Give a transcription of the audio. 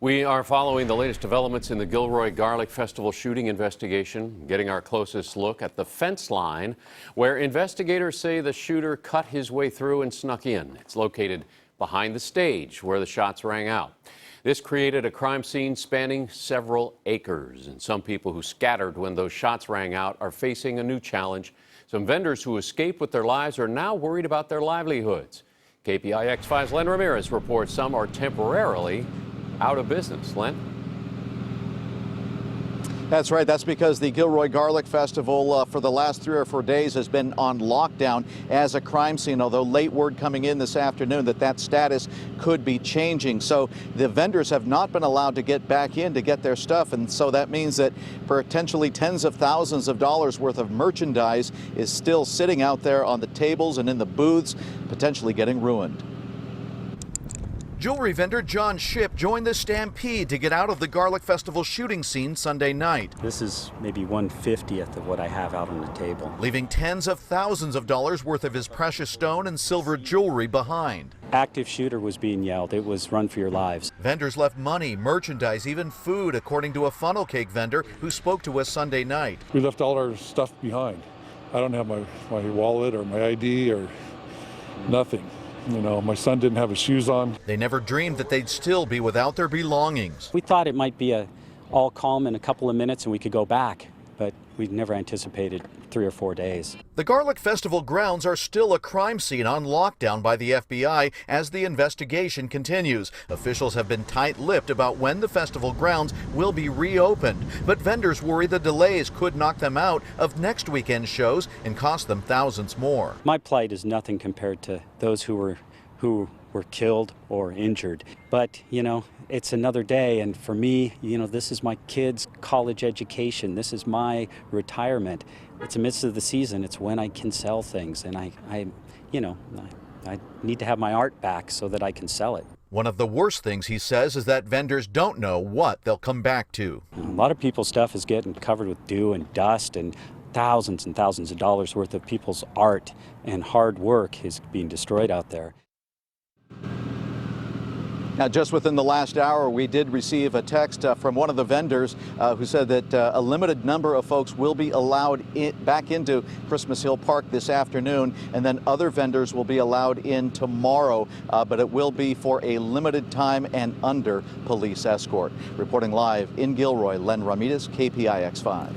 We are following the latest developments in the Gilroy Garlic Festival shooting investigation, getting our closest look at the fence line, where investigators say the shooter cut his way through and snuck in. It's located behind the stage where the shots rang out. This created a crime scene spanning several acres, and some people who scattered when those shots rang out are facing a new challenge. Some vendors who escaped with their lives are now worried about their livelihoods. KPIX 5's Len Ramirez reports some are temporarily out of business. Len? That's right. That's because the Gilroy Garlic Festival for the last 3 or 4 days has been on lockdown as a crime scene, although late word coming in this afternoon that status could be changing. So the vendors have not been allowed to get back in to get their stuff, and so that means that potentially tens of thousands of dollars worth of merchandise is still sitting out there on the tables and in the booths, potentially getting ruined. Jewelry vendor John Shipp joined the stampede to get out of the Garlic Festival shooting scene Sunday night. This is maybe 1/50th of what I have out on the table. Leaving tens of thousands of dollars worth of his precious stone and silver jewelry behind. Active shooter was being yelled. It was run for your lives. Vendors left money, merchandise, even food, according to a funnel cake vendor who spoke to us Sunday night. We left all our stuff behind. I don't have my wallet or my ID or nothing. You know, my son didn't have his shoes on. They never dreamed that they'd still be without their belongings. We thought it might be all calm in a couple of minutes and we could go back, but we never anticipated 3 or 4 days. The Garlic Festival grounds are still a crime scene on lockdown by the FBI as the investigation continues. Officials have been tight-lipped about when the festival grounds will be reopened, but vendors worry the delays could knock them out of next weekend's shows and cost them thousands more. My plight is nothing compared to those who were killed or injured. But, you know, it's another day, and for me, you know, this is my kids' college education. This is my retirement. It's the midst of the season. It's when I can sell things, and I need to have my art back so that I can sell it. One of the worst things, he says, is that vendors don't know what they'll come back to. A lot of people's stuff is getting covered with dew and dust, and thousands of dollars worth of people's art and hard work is being destroyed out there. Now, just within the last hour, we did receive a text from one of the vendors who said that a limited number of folks will be allowed back into Christmas Hill Park this afternoon, and then other vendors will be allowed in tomorrow, but it will be for a limited time and under police escort. Reporting live in Gilroy, Len Ramirez, KPIX 5.